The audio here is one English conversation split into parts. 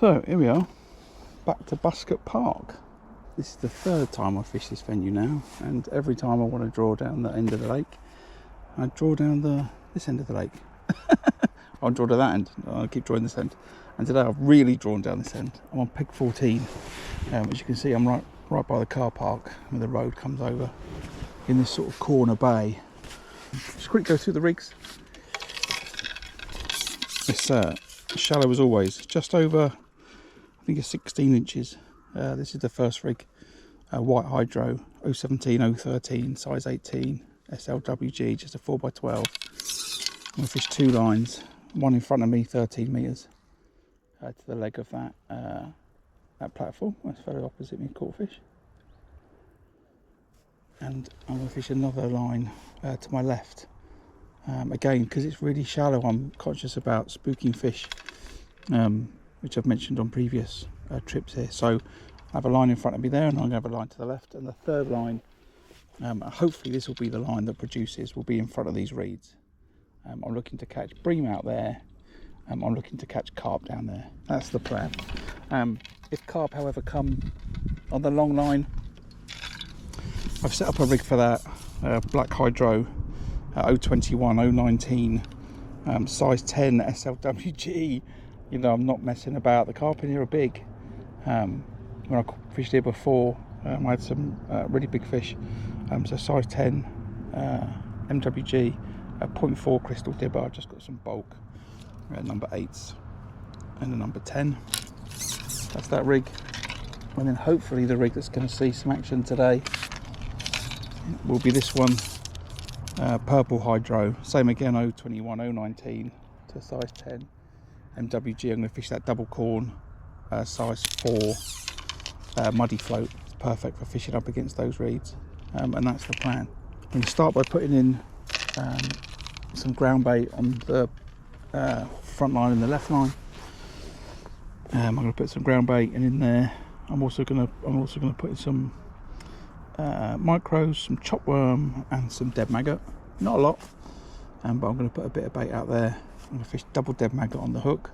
So here we are, back to Buscot Park. This is the third time I've fished this venue now, and every time I want to draw down the end of the lake, I draw down this end of the lake. I'll draw to that end, I'll keep drawing this end. And today I've really drawn down this end. I'm on peg 14. As you can see, I'm right by the car park where the road comes over in this sort of corner bay. Just quick go through the rigs. It's shallow as always, just over, I think it's 16 inches. This is the first rig, white hydro, 017, 013, size 18, SLWG, just a 4x12. I'm going to fish two lines, one in front of me, 13 metres to the leg of that platform. That's very opposite me, caught fish. And I'm going to fish another line to my left. Again, because it's really shallow, I'm conscious about spooking fish, which I've mentioned on previous trips here. So I have a line in front of me there, and I'm going to have a line to the left. And the third line, hopefully this will be the line that produces, will be in front of these reeds. I'm looking to catch bream out there. I'm looking to catch carp down there. That's the plan. If carp, however, come on the long line, I've set up a rig for that, black hydro, 021, 019, size 10 SLWG. You know, I'm not messing about. The carp in here are big. When I fished here before, I had some really big fish. So size 10 MWG, 0.4 crystal dibber. I've just got some bulk number 8s and a number 10. That's that rig. And then hopefully the rig that's going to see some action today will be this one, purple hydro, same again, 021, 019 to size 10 MWG. I'm going to fish that double corn, size 4 muddy float. It's perfect for fishing up against those reeds, and that's the plan. I'm going to start by putting in some ground bait on the front line and the left line. I'm going to put some ground bait in there. I'm also going to put in some micros, some chopworm and some dead maggot. Not a lot, but I'm going to put a bit of bait out there. I'm going to fish double dead maggot on the hook,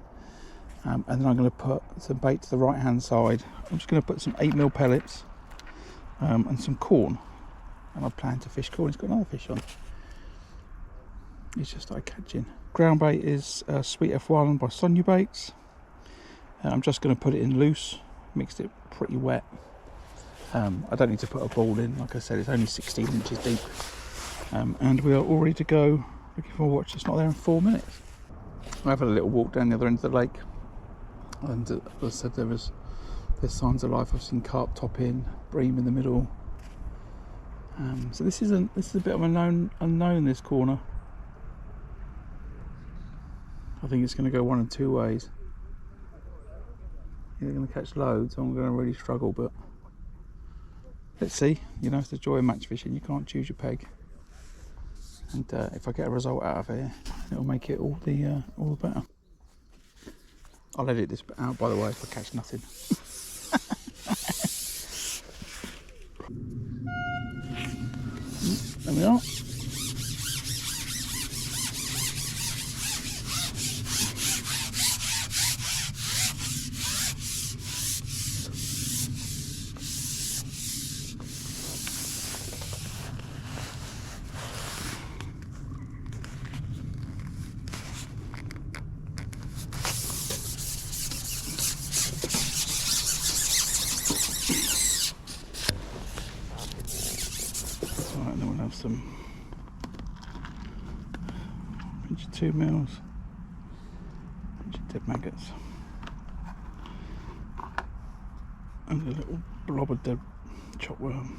and then I'm going to put some bait to the right hand side. I'm just going to put some 8mm pellets and some corn, and I plan to fish corn. It's got another fish on. He's just started catching. Ground bait is Sweet F1 by Sonia Baits. I'm just going to put it in loose, mixed it pretty wet. I don't need to put a ball in, like I said, it's only 16 inches deep. And we are all ready to go, looking for a watch that's not there in 4 minutes. I have a little walk down the other end of the lake, and as I said, there's signs of life. I've seen carp top in, bream in the middle. So this is a bit of an unknown this corner. I think it's going to go one of two ways. Either going to catch loads, or I'm going to really struggle, but let's see. You know, it's the joy of match fishing. You can't choose your peg, and if I get a result out of here, it'll make it all the better. I'll edit this bit out, by the way, if I catch nothing. There we are. And then we'll have some pinch of 2 mils, pinch of dead maggots, and a little blob of dead chopworm.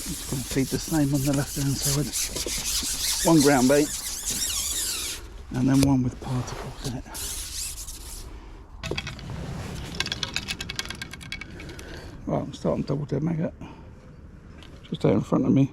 Just going to feed the same on the left hand side. One ground bait and then one with particles in it. Right, I'm starting double dead maggot. Just out in front of me.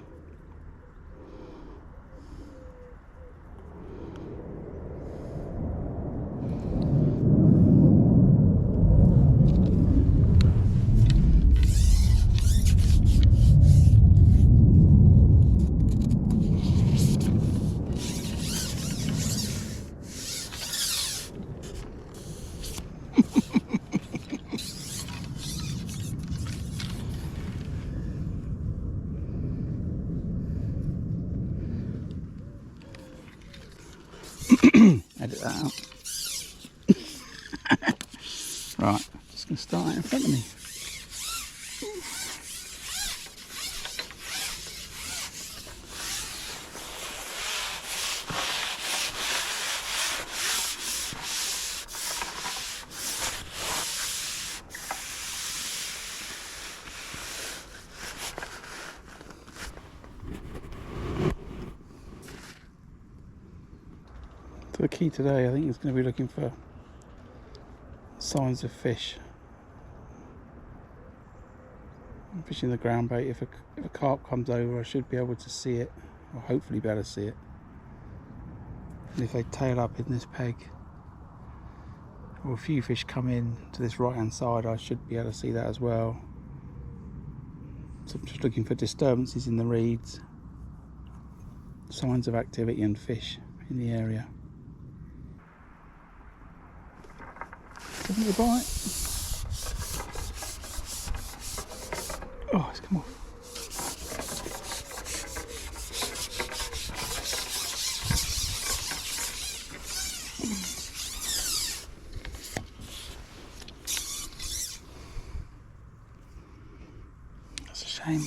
Edit that out. Right, just going to start out in front of me. So the key today, I think, is going to be looking for signs of fish. I'm fishing the ground bait. If a carp comes over, I should be able to see it, or hopefully be able to see it. And if they tail up in this peg, or a few fish come in to this right hand side, I should be able to see that as well. So I'm just looking for disturbances in the reeds, signs of activity and fish in the area. Give me a bite. Oh, it's come off. That's a shame.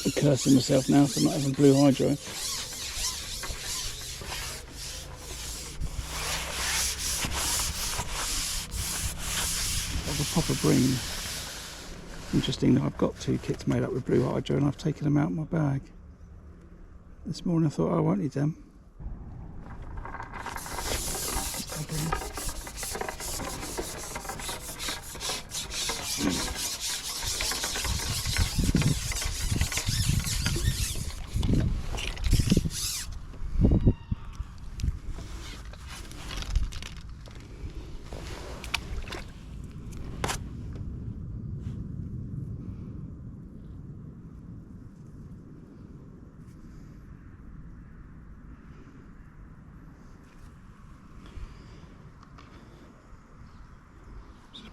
I'm cursing myself now for not having blue hydro. Of a proper bream. Interesting that I've got 2 kits made up with blue hydro and I've taken them out of my bag. This morning I thought, oh, I won't need them.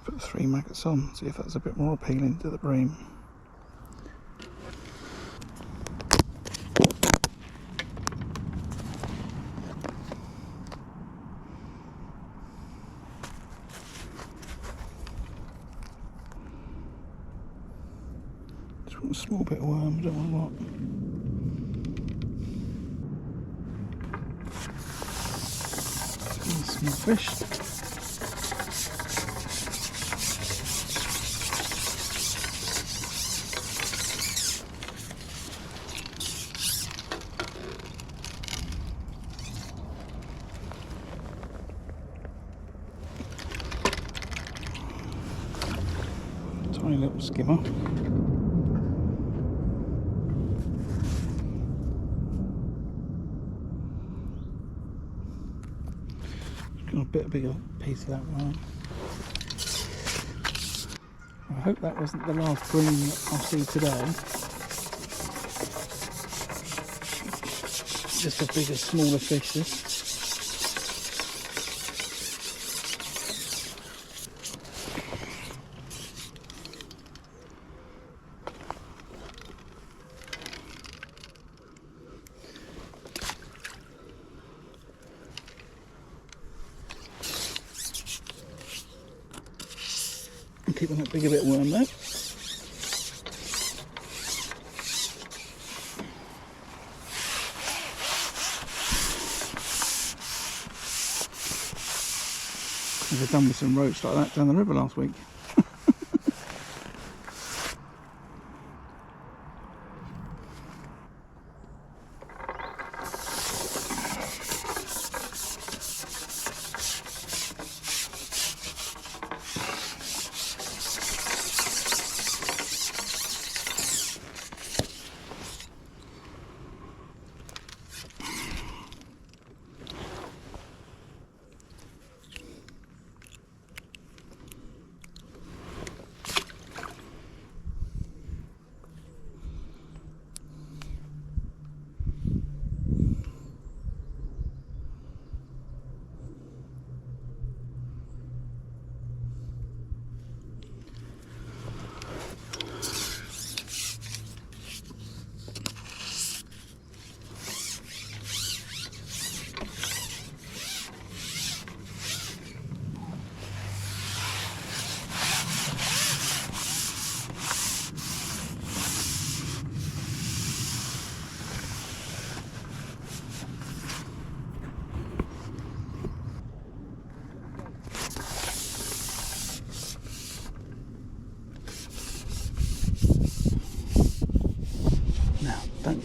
Put 3 maggots on, see if that's a bit more appealing to the bream. Just want a small bit of worm, I don't want a lot. Small fish. Tiny little skimmer. Got a bit bigger piece of that one. I hope that wasn't the last bream that I'll see today. Just a bigger, smaller fish this. I'm keeping that bigger bit of worm there. I've done with some roach like that down the river last week.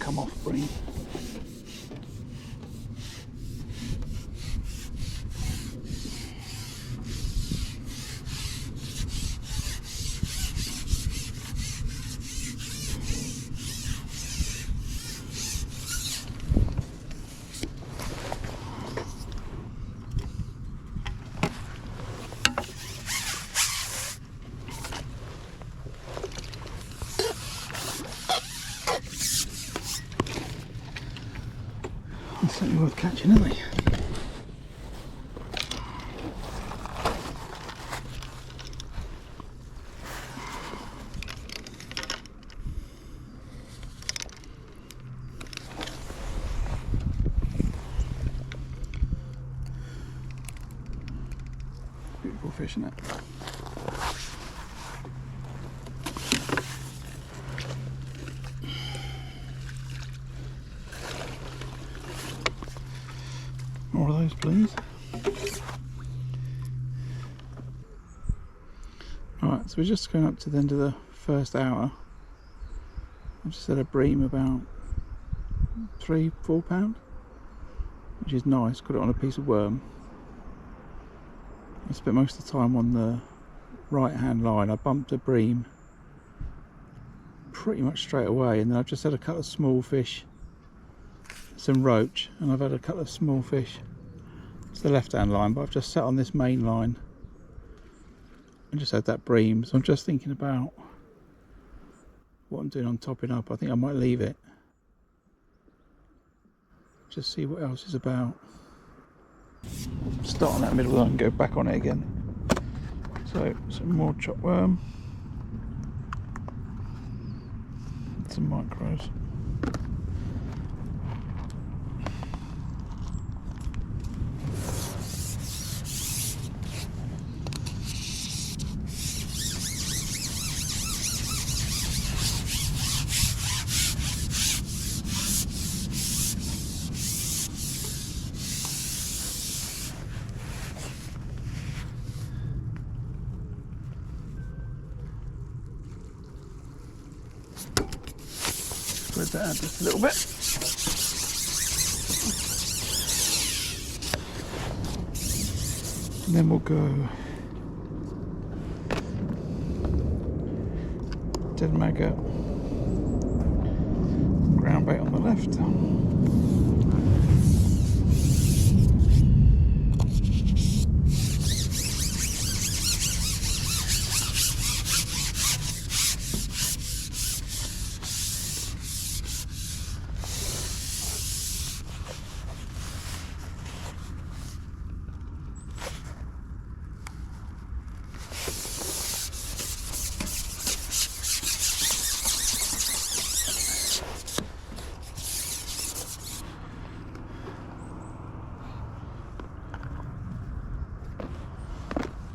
come off bream. It's certainly worth catching, isn't they? Beautiful fish, isn't it? More of those, please. Alright, so we're just going up to the end of the first hour. I've just had a bream about 3-4 pound, which is nice. Got it on a piece of worm. I spent most of the time on the right hand line. I bumped a bream pretty much straight away, and then I've just had a couple of small fish, some roach, and I've had a couple of small fish. It's the left hand line, but I've just sat on this main line and just had that bream. So I'm just thinking about what I'm doing on topping up. I think I might leave it, just see what else is about. Start on that middle line and go back on it again. So some more chop worm, some micros. Spread that out just a little bit. And then we'll go dead maggot, ground bait on the left.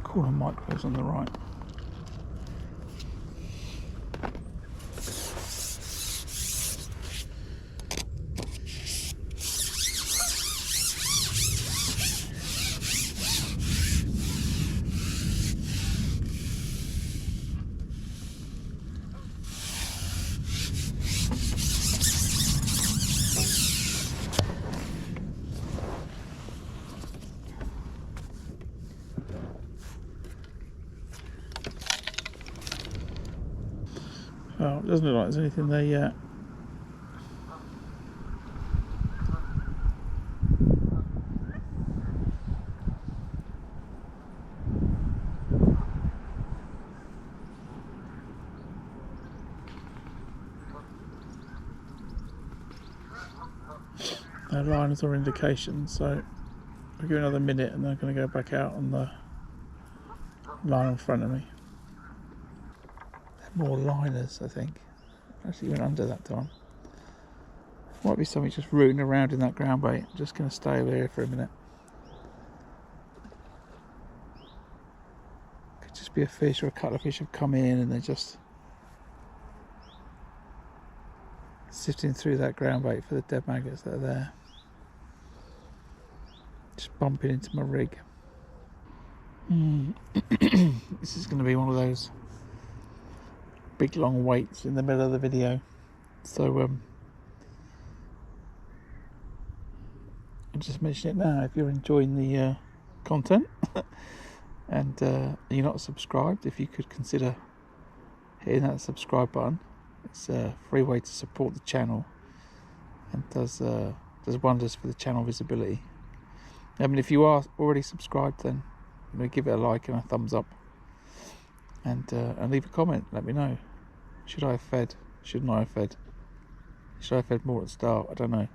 Corner micros on the right. Oh, it doesn't look like there's anything there yet. Our liners are indications, so we'll give another minute and then I'm going to go back out on the line in front of me. More liners, I think. Actually went under that time. Might be something just rooting around in that ground bait. I'm just going to stay over here for a minute. Could just be a fish or a couple of fish have come in and they're just sifting through that ground bait for the dead maggots that are there. Just bumping into my rig. This is going to be one of those big long waits in the middle of the video, so I'll just mention it now. If you're enjoying the content and you're not subscribed, if you could consider hitting that subscribe button. It's a free way to support the channel and does wonders for the channel visibility. I mean, if you are already subscribed, then give it a like and a thumbs up, and leave a comment. Let me know. Should I have fed? Shouldn't I have fed? Should I have fed more at the start? I don't know.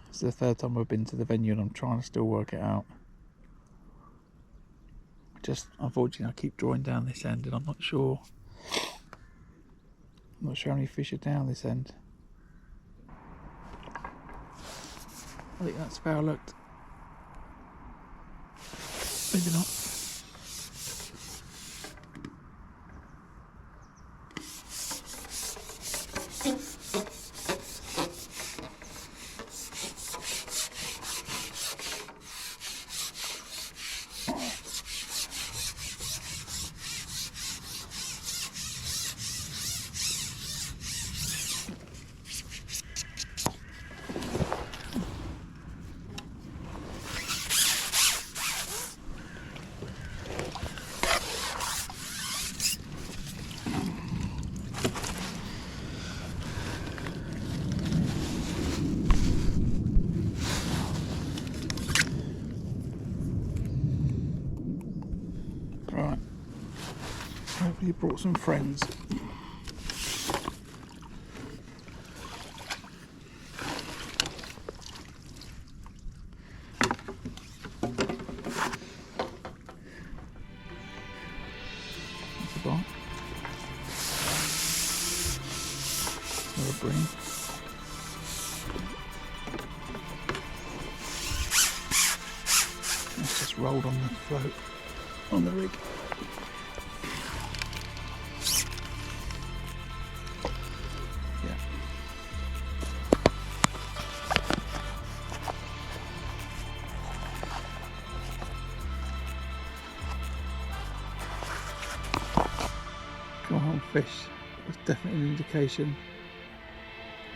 It's the third time I've been to the venue and I'm trying to still work it out. Just unfortunately I keep drawing down this end and I'm not sure how many fish are down this end. I think that's foul looked. Maybe not. Right, hopefully you brought some friends. That's a bite. Another bream. It's just rolled on the float. On the rig. Yeah. Come on, fish. That's definitely an indication.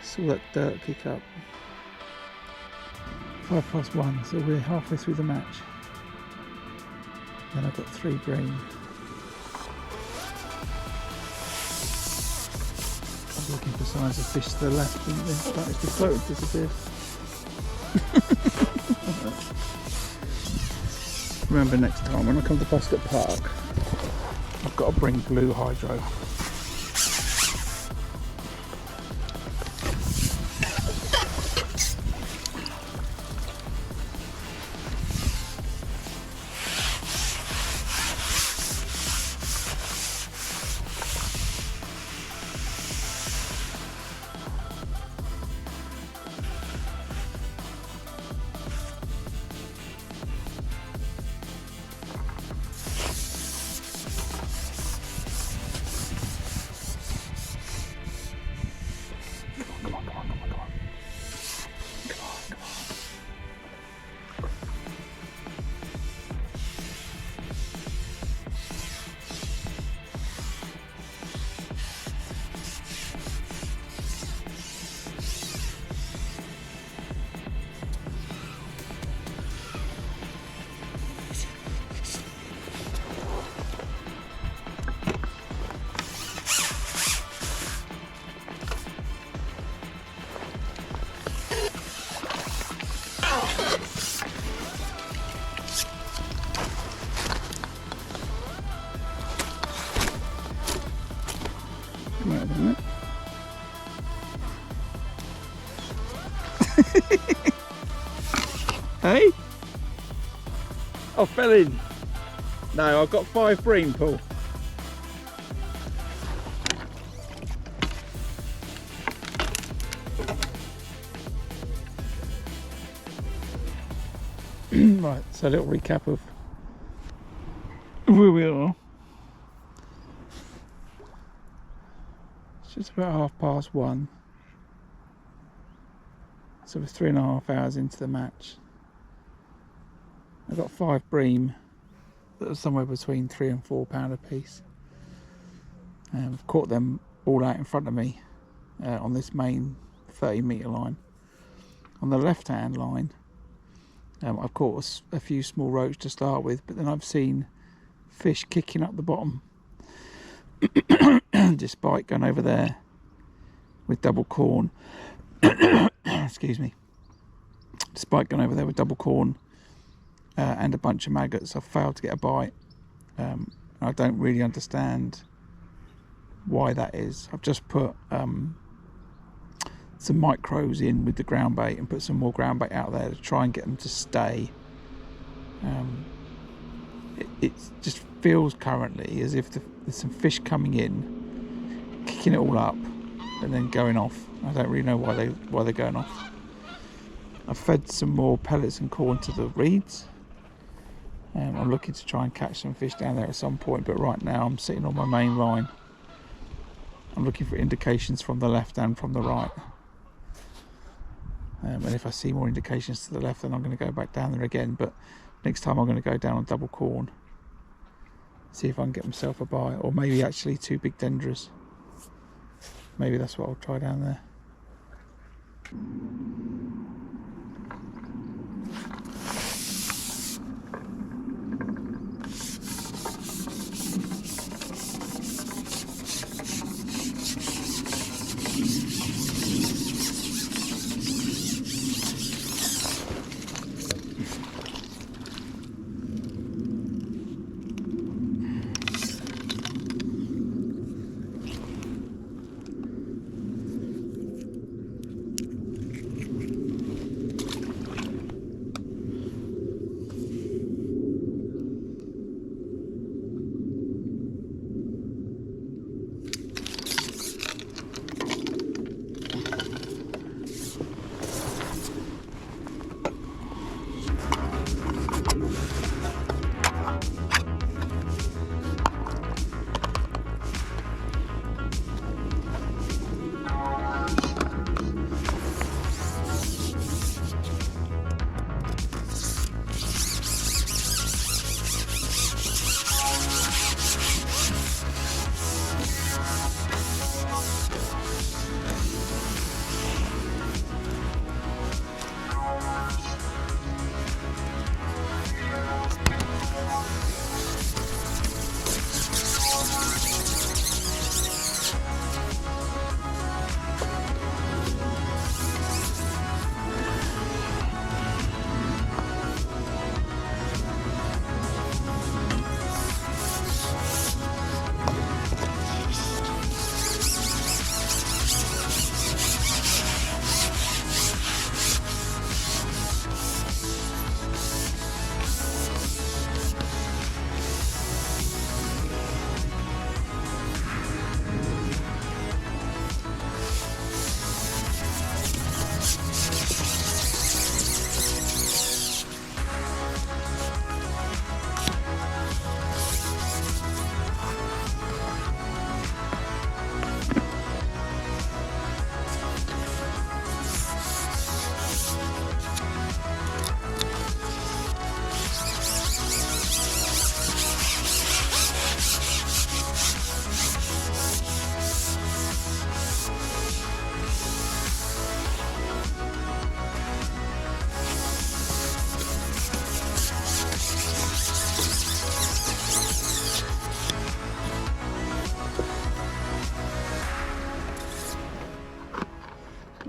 Saw that dirt kick up. 1:05, so we're halfway through the match. Then I've got 3 bream. I was looking for signs of fish to the left, and then started to float and disappeared. Remember, next time when I come to Buscot Park, I've got to bring blue hydro. Right, isn't it? Hey? I fell in. No, I've got 5 bream, Paul. Right, so a little recap of where we are. It's just about 1:30. So we're 3.5 hours into the match. I've got 5 bream that are somewhere between £3 and £4 a piece. I've caught them all out in front of me on this main 30-metre line. On the left hand line, I've caught a few small roach to start with, but then I've seen fish kicking up the bottom despite going over there with double corn. Excuse me. Despite going over there with double corn and a bunch of maggots, I've failed to get a bite. I don't really understand why that is. I've just put some micros in with the ground bait and put some more ground bait out there to try and get them to stay. It just feels currently as if there's some fish coming in, kicking it all up, and then going off. I don't really know why they're going off. I've fed some more pellets and corn to the reeds. I'm looking to try and catch some fish down there at some point, but right now I'm sitting on my main line. I'm looking for indications from the left and from the right. And if I see more indications to the left, then I'm going to go back down there again. But next time I'm going to go down on double corn, see if I can get myself a bite, or maybe actually 2 big dendras. Maybe that's what I'll try down there.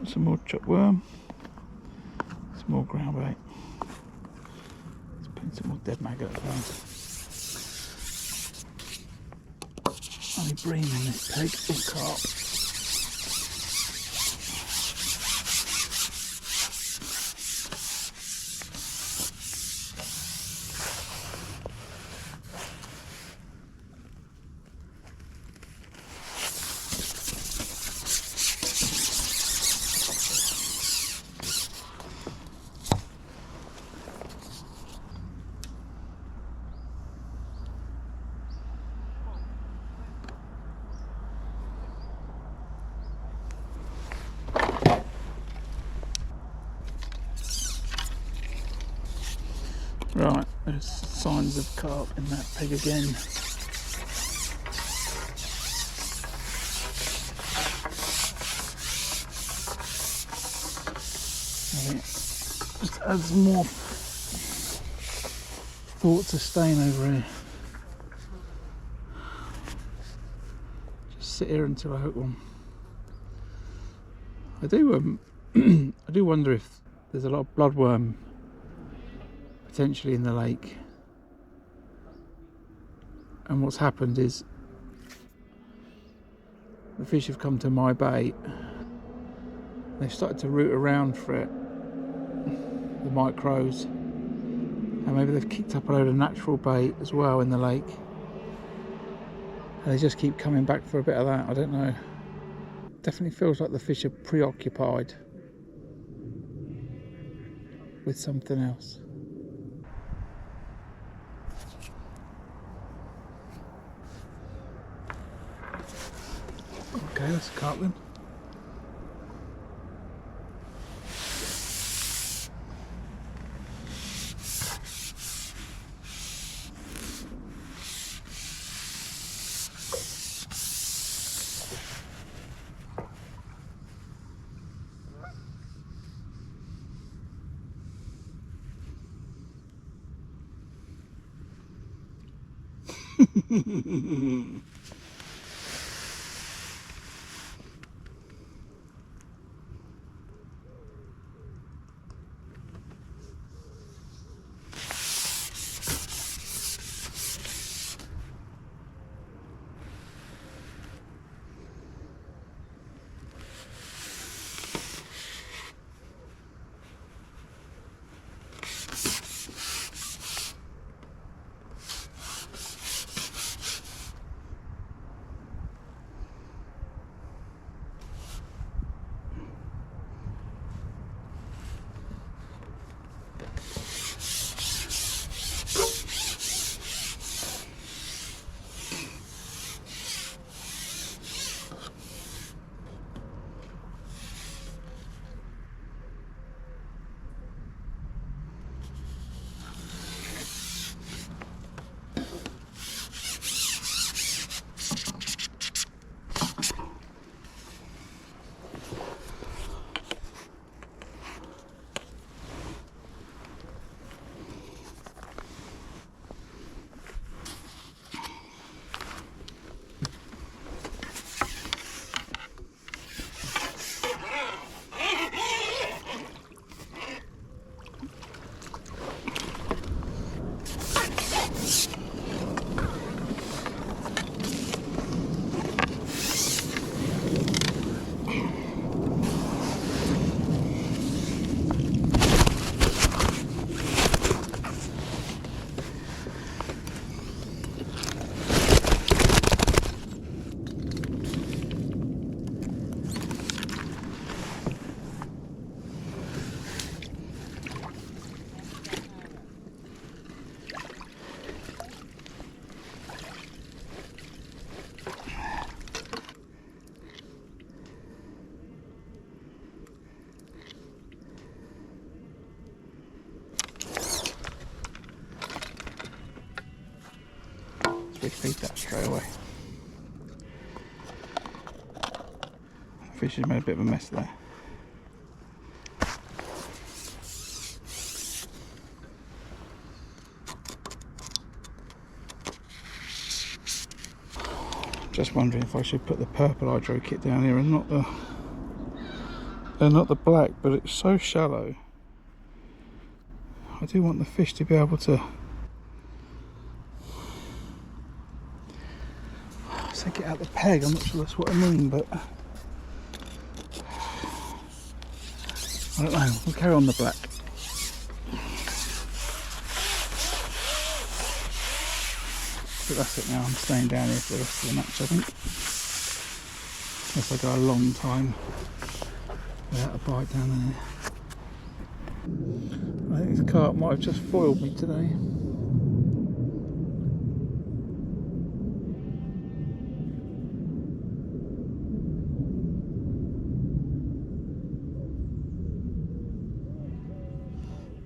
Some more chopped worm, some more ground bait. Let's put in some more dead maggot as well. Only bream in this peg, or carp. Right, there's signs of carp in that peg again. I think adds more thought to staying over here. Just sit here until I hook one. I do I do wonder if there's a lot of bloodworm potentially in the lake, and what's happened is the fish have come to my bait, they've started to root around for it, the micros, and maybe they've kicked up a load of natural bait as well in the lake, and they just keep coming back for a bit of that. I don't know, definitely feels like the fish are preoccupied with something else. Okay, that's a carp then. Feed that straight away. The fish has made a bit of a mess there. Just wondering if I should put the purple hydro kit down here and not the black, but it's so shallow. I do want the fish to be able to take it out the peg. I'm not sure that's what I mean, but I don't know. We'll carry on the black. But that's it now. I'm staying down here for the rest of the match, I think. Unless I go a long time without a bite down there. I think this carp might have just foiled me today.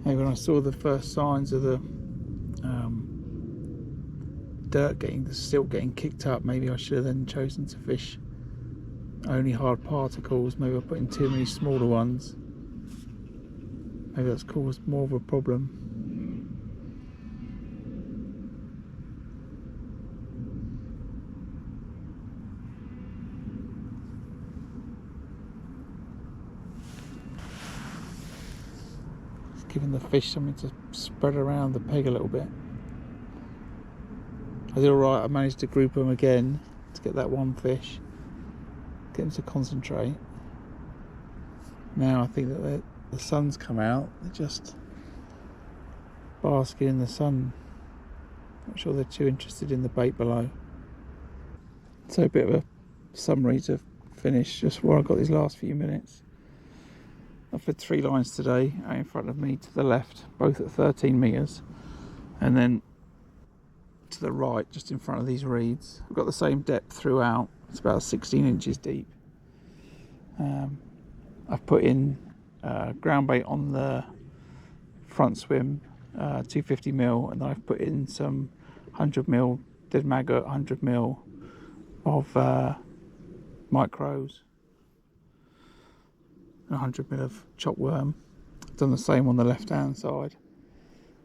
Maybe when I saw the first signs of the dirt the silt getting kicked up, maybe I should have then chosen to fish only hard particles. Maybe I put in too many smaller ones. maybe that's caused more of a problem. It's giving the fish something to spread around the peg a little bit. I did alright, I managed to group them again to get that one fish, get them to concentrate. Now I think that the sun's come out, they're just basking in the sun. Not sure they're too interested in the bait below. So a bit of a summary to finish, just where I've got these last few minutes. I've fed 3 lines today out in front of me to the left, both at 13 metres, and then to the right, just in front of these reeds. I've got the same depth throughout, it's about 16 inches deep. I've put in ground bait on the front swim, 250ml, and then I've put in some 100ml dead maggot, 100ml of micros, and 100ml of chopped worm. I've done the same on the left hand side.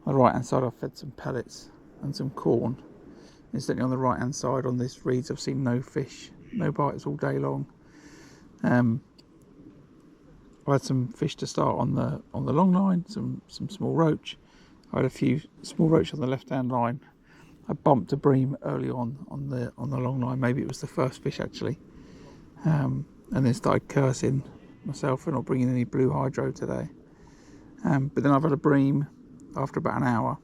On the right hand side I've fed some pellets and some corn. Incidentally, on the right hand side on this reeds I've seen no fish, no bites all day long. I had some fish to start on the long line, some small roach. I had a few small roach on the left hand line. I bumped a bream early on the long line, maybe it was the first fish actually, and then started cursing myself for not bringing any blue hydro today. But then I've had a bream after about an hour.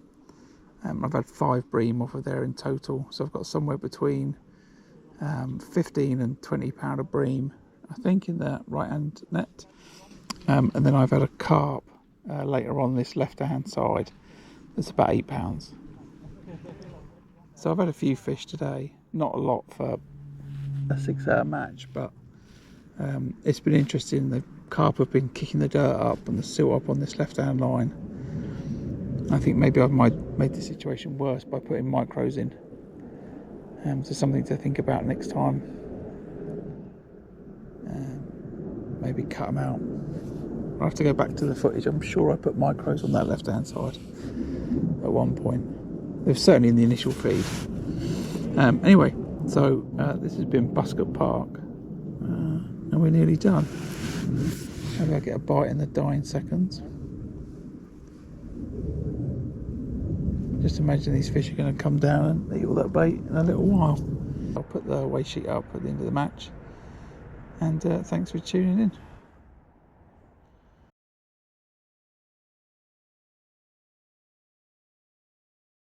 I've had 5 bream off of there in total, so I've got somewhere between 15 and 20 pound of bream, I think, in the right hand net. And then I've had a carp later on this left hand side that's about 8 pounds. So I've had a few fish today, not a lot for a 6-hour match, but it's been interesting. The carp have been kicking the dirt up and the silt up on this left hand line. I think maybe I've made the situation worse by putting micros in. So something to think about next time. Maybe cut them out. I'll have to go back to the footage. I'm sure I put micros on that left hand side at one point. They're certainly in the initial feed. Anyway, so this has been Buscot Park, and we're nearly done. Maybe I'll get a bite in the dying seconds. Just imagine these fish are going to come down and eat all that bait in a little while. I'll put the weigh sheet up at the end of the match, and thanks for tuning in.